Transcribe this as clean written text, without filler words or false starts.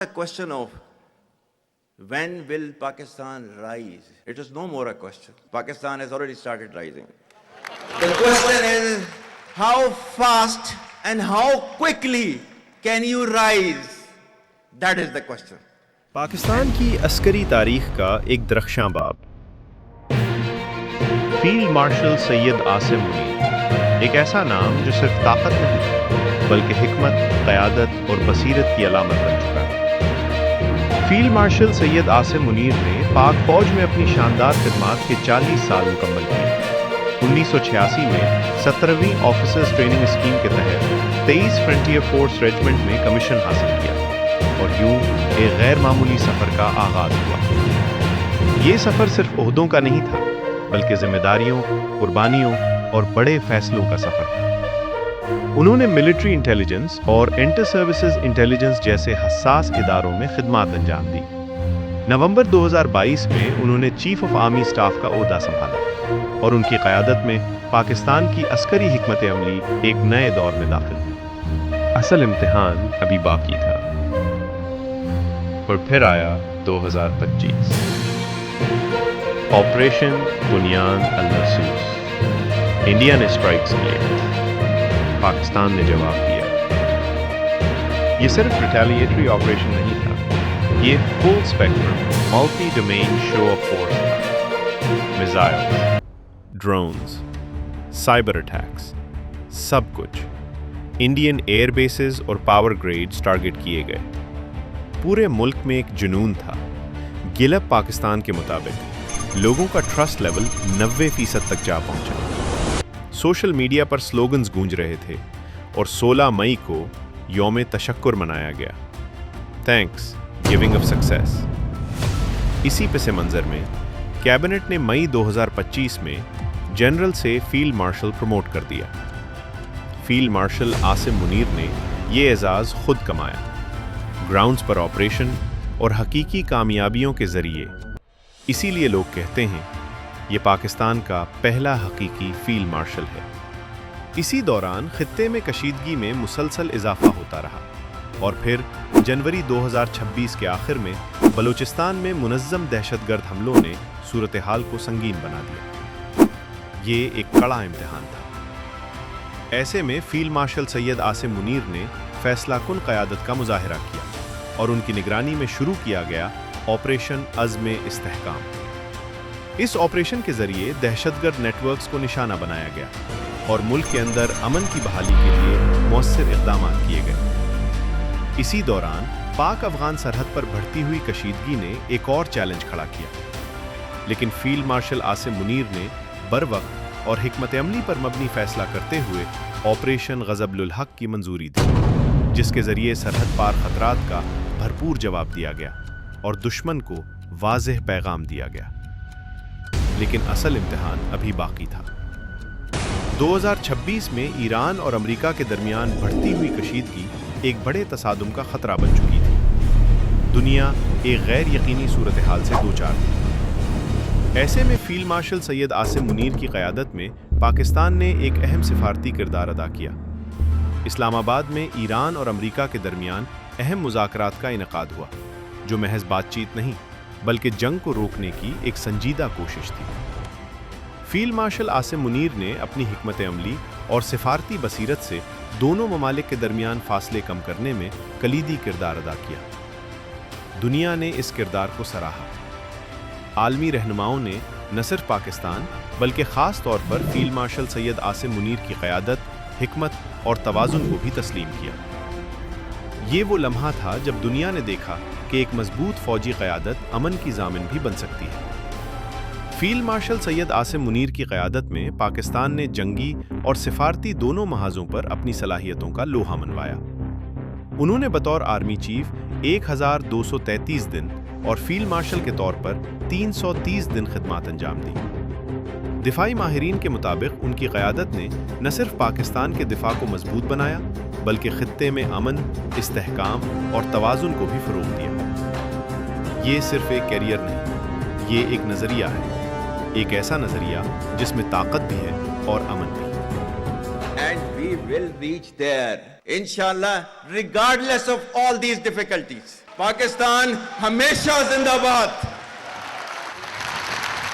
A question of when will Pakistan rise? It is no more a question. Pakistan has already started rising. The question is how fast and how quickly can you rise? That is the question. Pakistan کی عسکری تاریخ کا ایک درخشاں باب. Field marshal Syed Asim Munir ایک ایسا نام جو صرف طاقت نہیں بلکہ حکمت، قیادت اور بصیرت کی علامت بن چکا ہے. فیلڈ مارشل سید عاصم منیر نے پاک فوج میں اپنی شاندار خدمات کے 40 سال مکمل کیے. 1986 میں 17ویں آفیسرز ٹریننگ اسکیم کے تحت 23 فرنٹیئر فورس ریجمنٹ میں کمیشن حاصل کیا اور یوں ایک غیر معمولی سفر کا آغاز ہوا. یہ سفر صرف عہدوں کا نہیں تھا بلکہ ذمہ داریوں، قربانیوں اور بڑے فیصلوں کا سفر تھا. انہوں نے ملٹری انٹیلیجنس اور انٹر سروسز انٹیلیجنس جیسے حساس اداروں میں خدمات انجام دی. نومبر 2022 میں انہوں نے چیف آف آرمی اسٹاف کا عہدہ سنبھالا اور ان کی قیادت میں پاکستان کی عسکری حکمت عملی ایک نئے دور میں داخل ہوئی. اصل امتحان ابھی باقی تھا اور پھر آیا 2025. آپریشن بنیان المرصوص. انڈیا نے اسٹرائکس کیے، پاکستان نے جواب دیا. یہ صرف ریٹیلیٹری آپریشن نہیں تھا، یہ full spectrum multi domain show of force تھا. میزائلز، ڈرونز، سائبر اٹیکس، سب کچھ انڈین ایئر بیسز اور پاور گریڈز ٹارگٹ کیے گئے. پورے ملک میں ایک جنون تھا. گلب پاکستان کے مطابق لوگوں کا ٹرسٹ لیول 90% تک جا پہنچا. سوشل میڈیا پر سلوگنز گونج رہے تھے اور 16 مئی کو یوم تشکر منایا گیا. Thanks giving of success. اسی پس منظر میں کیبنٹ نے مئی 2025 میں جنرل سے فیلڈ مارشل پروموٹ کر دیا. فیلڈ مارشل عاصم منیر نے یہ اعزاز خود کمایا، گراؤنڈز پر آپریشن اور حقیقی کامیابیوں کے ذریعے. اسی لیے لوگ کہتے ہیں یہ پاکستان کا پہلا حقیقی فیلڈ مارشل ہے. اسی دوران خطے میں کشیدگی میں مسلسل اضافہ ہوتا رہا اور پھر جنوری 2026 کے آخر میں بلوچستان میں منظم دہشت گرد حملوں نے صورتحال کو سنگین بنا دیا. یہ ایک کڑا امتحان تھا. ایسے میں فیلڈ مارشل سید عاصم منیر نے فیصلہ کن قیادت کا مظاہرہ کیا اور ان کی نگرانی میں شروع کیا گیا آپریشن عزم استحکام. اس آپریشن کے ذریعے دہشت گرد نیٹ ورکس کو نشانہ بنایا گیا اور ملک کے اندر امن کی بحالی کے لیے مؤثر اقدامات کیے گئے. اسی دوران پاک افغان سرحد پر بڑھتی ہوئی کشیدگی نے ایک اور چیلنج کھڑا کیا، لیکن فیلڈ مارشل عاصم منیر نے بروقت اور حکمت عملی پر مبنی فیصلہ کرتے ہوئے آپریشن غضب الحق کی منظوری دی، جس کے ذریعے سرحد پار خطرات کا بھرپور جواب دیا گیا اور دشمن کو واضح پیغام دیا گیا. لیکن اصل امتحان ابھی باقی تھا. 2026 میں ایران اور امریکہ کے درمیان بڑھتی ہوئی کشیدگی ایک بڑے تصادم کا خطرہ بن چکی تھی. دنیا ایک غیر یقینی صورتحال سے دوچار تھی. ایسے میں فیلڈ مارشل سید عاصم منیر کی قیادت میں پاکستان نے ایک اہم سفارتی کردار ادا کیا. اسلام آباد میں ایران اور امریکہ کے درمیان اہم مذاکرات کا انعقاد ہوا، جو محض بات چیت نہیں بلکہ جنگ کو روکنے کی ایک سنجیدہ کوشش تھی. فیلڈ مارشل عاصم منیر نے اپنی حکمت عملی اور سفارتی بصیرت سے دونوں ممالک کے درمیان فاصلے کم کرنے میں کلیدی کردار ادا کیا. دنیا نے اس کردار کو سراہا. عالمی رہنماؤں نے نہ صرف پاکستان بلکہ خاص طور پر فیلڈ مارشل سید عاصم منیر کی قیادت، حکمت اور توازن کو بھی تسلیم کیا. یہ وہ لمحہ تھا جب دنیا نے دیکھا کہ ایک مضبوط فوجی قیادت امن کی ضامن بھی بن سکتی ہے. فیلڈ مارشل سید عاصم منیر کی قیادت میں پاکستان نے جنگی اور سفارتی دونوں محاذوں پر اپنی صلاحیتوں کا لوہا منوایا. انہوں نے بطور آرمی چیف 1233 دن اور فیلڈ مارشل کے طور پر 330 دن خدمات انجام دی. دفاعی ماہرین کے مطابق ان کی قیادت نے نہ صرف پاکستان کے دفاع کو مضبوط بنایا بلکہ خطے میں امن، استحکام اور توازن کو بھی فروغ دیا. یہ صرف ایک کیریئر نہیں، یہ ایک نظریہ ہے، ایک ایسا نظریہ جس میں طاقت بھی ہے اور امن بھی. And we will reach there, inshallah, regardless of all these difficulties. Pakistan ہمیشہ زندہ باد.